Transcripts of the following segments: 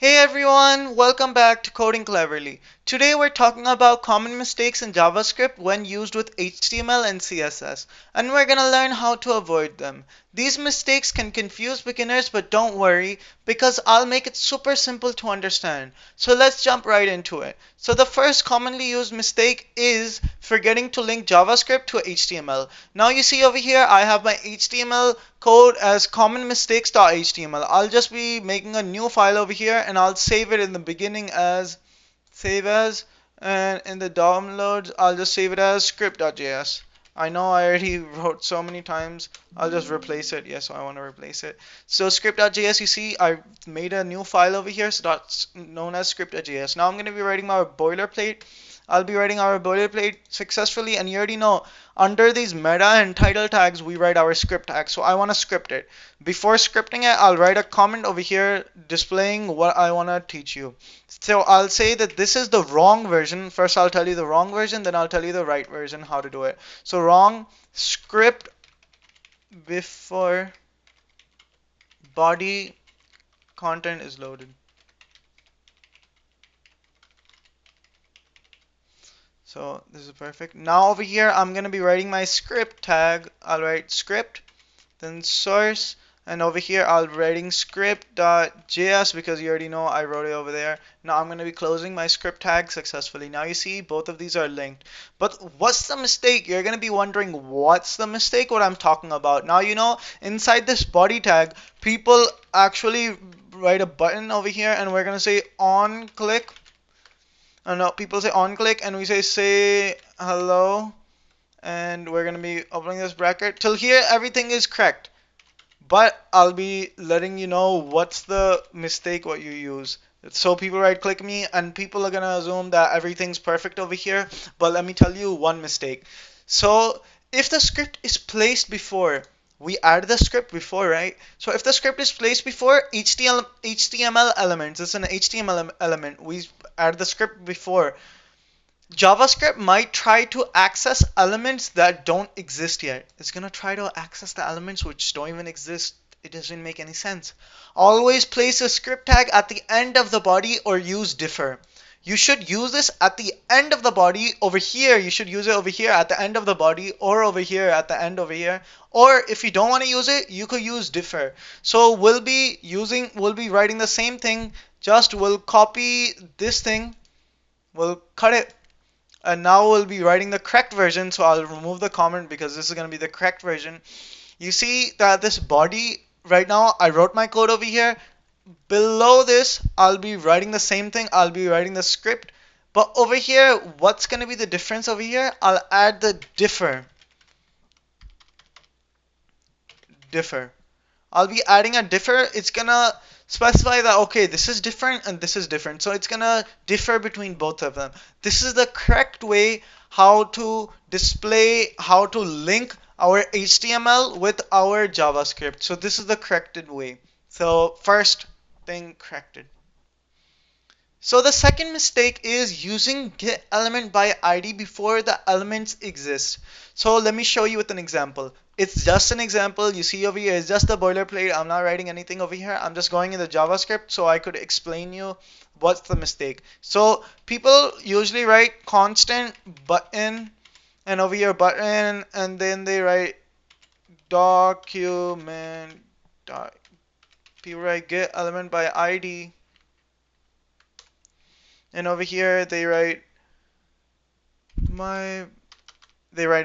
Hey everyone, welcome back to Coding Cleverly. Today we're talking about common mistakes in JavaScript when used with HTML and CSS, and we're gonna learn how to avoid them. These mistakes can confuse beginners, but don't worry because I'll make it super simple to understand. So let's jump right into it. So the first commonly used mistake is forgetting to link JavaScript to HTML. Now you see over here I have my HTML code as commonmistakes.html. I'll just be making a new file over here and I'll save it in the beginning as save as, and in the downloads I'll just save it as script.js. I know I already wrote so many times. I'll just replace it. Yes, I want to replace it. So script.js, you see I made a new file over here, so that's known as script.js. Now I'm going to be writing my boilerplate. I'll be writing our boilerplate successfully, and you already know under these meta and title tags we write our script tag. So I want to script it. Before scripting it, I'll write a comment over here displaying what I want to teach you. So I'll say that this is the wrong version. First I'll tell you the wrong version, then I'll tell you the right version how to do it. So wrong script before body content is loaded. So this is perfect. Now over here I'm going to be writing my script tag. I'll write script, then source, and over here I'll be writing script.js because you already know I wrote it over there. Now I'm going to be closing my script tag successfully. Now you see both of these are linked. But what's the mistake? You're going to be wondering what's the mistake, what I'm talking about. Now you know inside this body tag people actually write a button over here and we're going to say on click. No, people say on click and we say hello, and we're going to be opening this bracket. Till here everything is correct. But I'll be letting you know what's the mistake what you use. So people write click me and people are gonna assume that everything's perfect over here. But let me tell you one mistake. So if the script is placed before, we add the script before, right? So if the script is placed before HTML elements, it's an HTML element. We add the script before. JavaScript might try to access elements that don't exist yet. It's going to try to access the elements which don't even exist. It doesn't make any sense. Always place a script tag at the end of the body or use differ. You should use this at the end of the body over here. You should use it over here at the end of the body or over here at the end over here. Or if you don't want to use it, you could use differ. So we'll be writing the same thing. Just we'll copy this thing. We'll cut it. And now we'll be writing the correct version, so I'll remove the comment because this is going to be the correct version. You see that this body, right now I wrote my code over here. Below this I'll be writing the same thing. I'll be writing the script, but over here what's going to be the difference over here? I'll add the differ. I'll be adding a differ. It's gonna specify that okay, this is different and this is different, so it's gonna differ between both of them. This is the correct way how to display, how to link our HTML with our JavaScript. So this is the corrected way. So first thing corrected. So the second mistake is using get element by ID before the elements exist. So let me show you with an example. It's just an example. You see over here, it's just a boilerplate. I'm not writing anything over here. I'm just going in the JavaScript so I could explain you what's the mistake. So people usually write constant button and over here button, and then they write document. People write get element by ID. And over here they write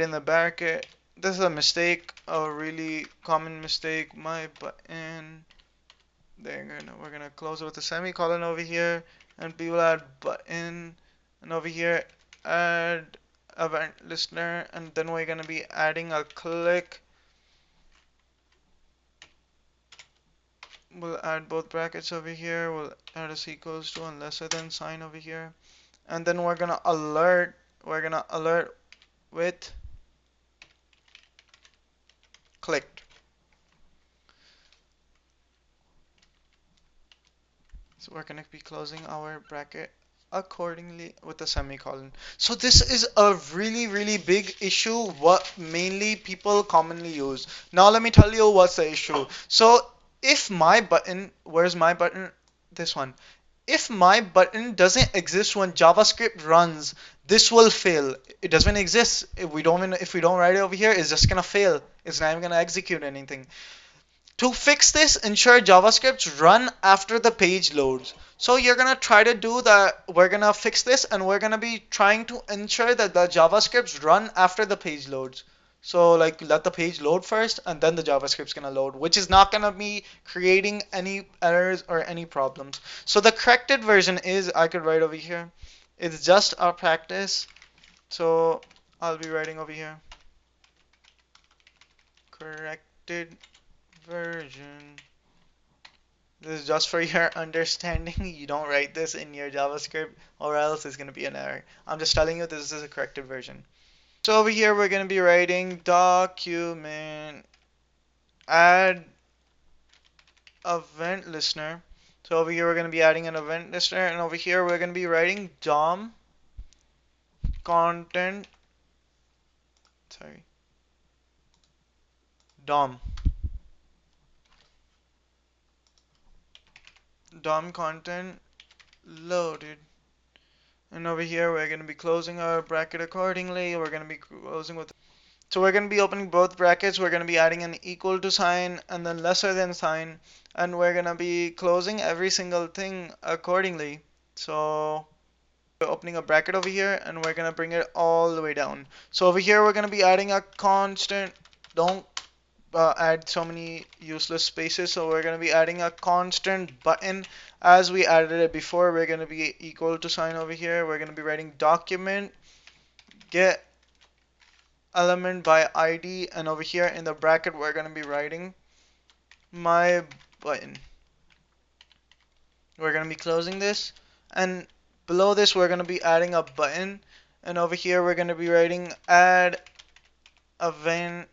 in the bracket. This is a mistake, a really common mistake. My button. We're gonna close it with a semicolon over here, and people add button, and over here add event listener, and then we're gonna be adding a click. We'll add both brackets over here. We'll add a C equals to and lesser than sign over here. And then we're gonna alert with clicked. So we're gonna be closing our bracket accordingly with a semicolon. So this is a really big issue what mainly people commonly use. Now let me tell you what's the issue. So if my button, where's my button? This one. if my button doesn't exist when JavaScript runs, this will fail. It doesn't exist. If we don't write it over here, it's just gonna fail. It's not even gonna execute anything. To fix this, ensure JavaScripts run after the page loads. So you're gonna try to do that. We're gonna fix this, and we're gonna be trying to ensure that the JavaScripts run after the page loads. So like let the page load first, and then the JavaScript's gonna load, which is not gonna be creating any errors or any problems. So the corrected version is, I could write over here. It's just our practice. So I'll be writing over here. Corrected version. This is just for your understanding. You don't write this in your JavaScript or else it's going to be an error. I'm just telling you this is a corrected version. So over here we're going to be writing document add event listener. So over here we're going to be adding an event listener, and over here we're going to be writing DOM content, DOM content loaded. And over here we're going to be closing our bracket accordingly. We're going to be closing with, so we're going to be opening both brackets. We're going to be adding an equal to sign and then lesser than sign, and we're going to be closing every single thing accordingly. So we're opening a bracket over here, and we're going to bring it all the way down. So over here we're going to be adding a constant. Don't add so many useless spaces. So we're going to be adding a constant button as we added it before. We're going to be equal to sign over here. We're going to be writing document get element by ID, and over here in the bracket we're going to be writing my button. We're going to be closing this, and below this we're going to be adding a button, and over here we're going to be writing add event.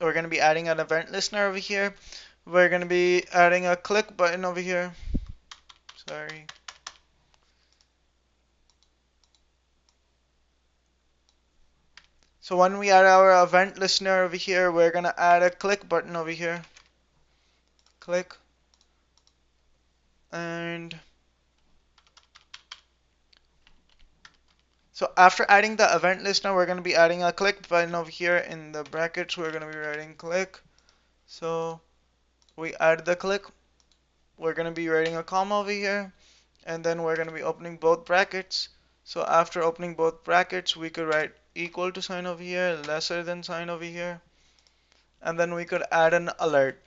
We're going to be adding an event listener over here. We're going to be adding a click button over here. Sorry. So when we add our event listener over here, we're going to add a click button over here. Click. And so after adding the event listener, we're going to be adding a click button over here in the brackets. We're going to be writing click. So we add the click. We're going to be writing a comma over here, and then we're going to be opening both brackets. So after opening both brackets, we could write equal to sign over here, lesser than sign over here, and then we could add an alert.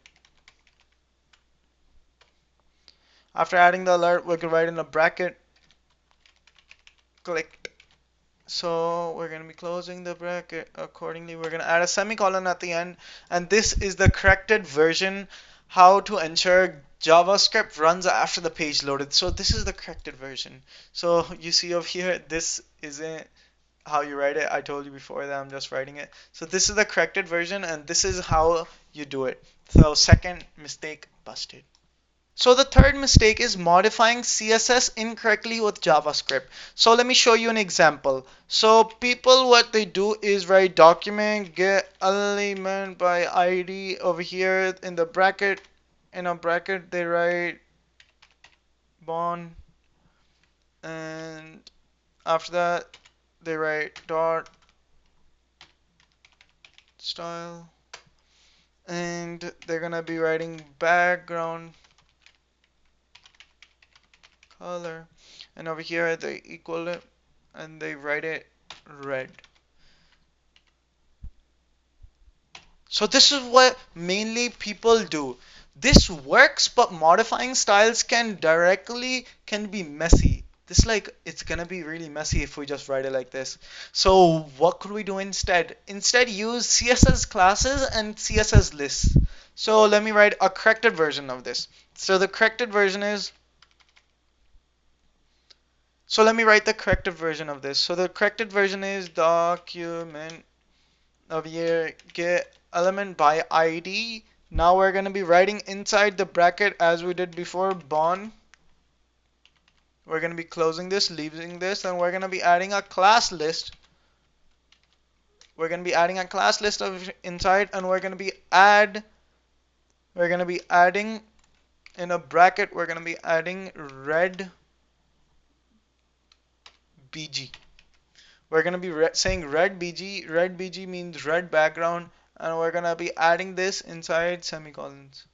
After adding the alert, we could write in a bracket clicked. So we're going to be closing the bracket accordingly. We're going to add a semicolon at the end, and this is the corrected version, how to ensure JavaScript runs after the page loaded. So this is the corrected version. So you see over here, this isn't how you write it. I told you before that I'm just writing it. So this is the corrected version, and this is how you do it. So second mistake busted. So the third mistake is modifying CSS incorrectly with JavaScript. So let me show you an example. So people, what they do is write document get element by ID over here in the bracket. In a bracket they write bond, and after that they write dot style, and they're gonna be writing background color, and over here they equal it and they write it red. So this is what mainly people do. This works, but modifying styles can be messy. This, like, it's gonna be really messy if we just write it like this. So what could we do instead? Instead, use CSS classes and CSS lists. So let me write a corrected version of this. So the corrected version is, so let me write the corrected version of this. So the corrected version is document over here get element by ID. Now we're going to be writing inside the bracket as we did before bond. We're going to be closing this, leaving this, and we're going to be adding a class list. We're going to be adding a class list of inside, and we're going to be adding in a bracket, we're going to be adding red BG. We're going to be saying red BG. Red BG means red background, and we're going to be adding this inside semicolons.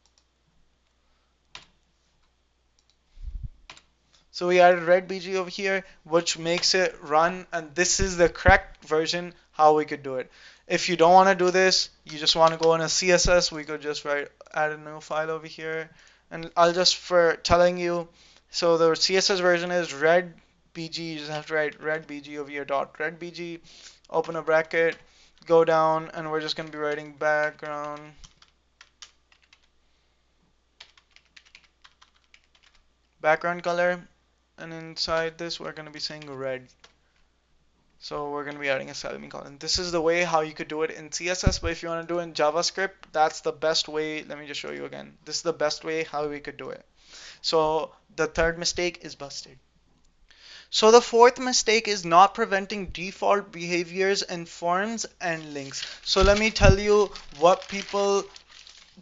So we added red BG over here, which makes it run, and this is the correct version how we could do it. If you don't want to do this, you just want to go in a CSS, we could just add a new file over here. And I'll just, for telling you, so the CSS version is red BG, you just have to write red BG over here, dot red BG, open a bracket, go down, and we're just going to be writing background color, and inside this we're going to be saying red. So we're going to be adding a semicolon. This is the way how you could do it in CSS, but if you want to do it in JavaScript, that's the best way. Let me just show you again. This is the best way how we could do it. So the third mistake is busted. So the fourth mistake is not preventing default behaviors in forms and links. So let me tell you what people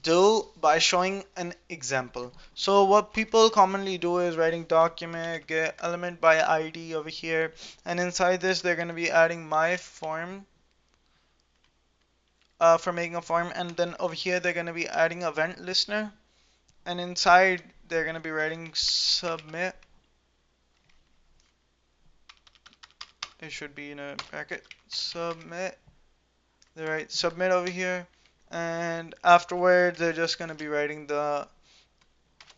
do by showing an example. So what people commonly do is writing document get element by ID over here, and inside this they're going to be adding my form for making a form, and then over here they're going to be adding event listener, and inside they're going to be writing submit. It should be in a bracket, submit. They write submit over here, and afterwards they're just going to be writing they're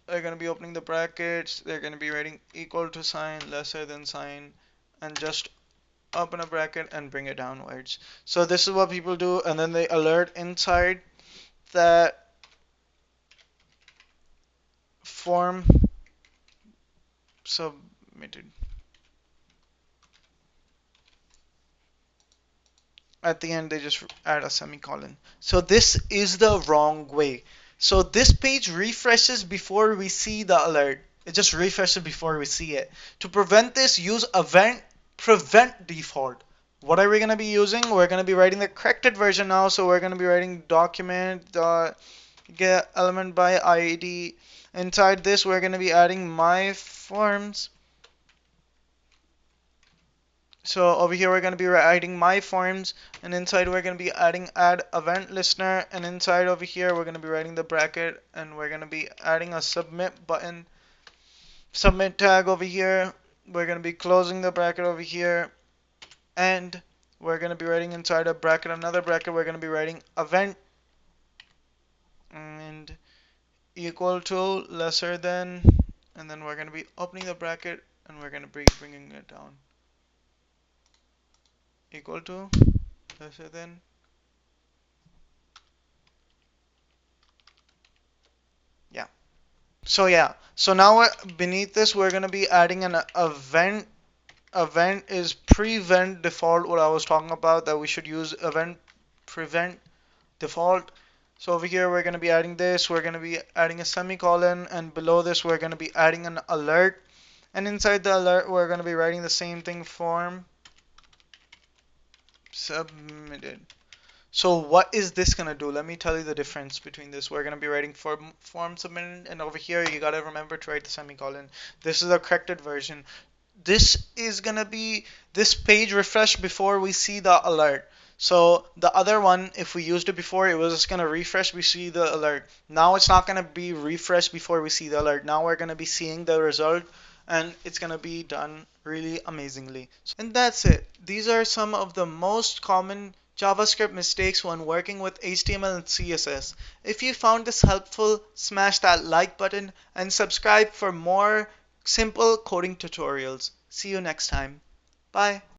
going to be opening the brackets, they're going to be writing equal to sign, lesser than sign, and just open a bracket and bring it downwards. So this is what people do, and then they alert inside that form submitted. At the end they just add a semicolon. So this is the wrong way. So this page refreshes before we see the alert. It just refreshes before we see it. To prevent this, use event prevent default. What are we going to be using? We're going to be writing the corrected version now. So we're going to be writing document get element by ID. Inside this we're going to be adding my forms. So over here we're going to be writing my forms, and inside we're going to be adding add event listener, and inside over here we're going to be writing the bracket, and we're going to be adding a submit button, submit tag over here. We're going to be closing the bracket over here, and we're going to be writing inside a bracket, another bracket. We're going to be writing event and equal to lesser than, and then we're going to be opening the bracket, and we're going to be bringing it down. Equal to lesser than. Yeah. So now beneath this we're going to be adding an event. Event is prevent default, what I was talking about, that we should use event prevent default. So over here we're going to be adding this, we're going to be adding a semicolon, and below this we're going to be adding an alert, and inside the alert we're going to be writing the same thing, form submitted. So what is this going to do? Let me tell you the difference between this. We're going to be writing form submitted, and over here you got to remember to write the semicolon. This is the corrected version. This is going to be this page refresh before we see the alert. So the other one, if we used it before, it was just going to refresh, we see the alert. Now it's not going to be refreshed before we see the alert. Now we're going to be seeing the result, and it's going to be done really amazingly. And that's it. These are some of the most common JavaScript mistakes when working with HTML and CSS. If you found this helpful, smash that like button and subscribe for more simple coding tutorials. See you next time. Bye.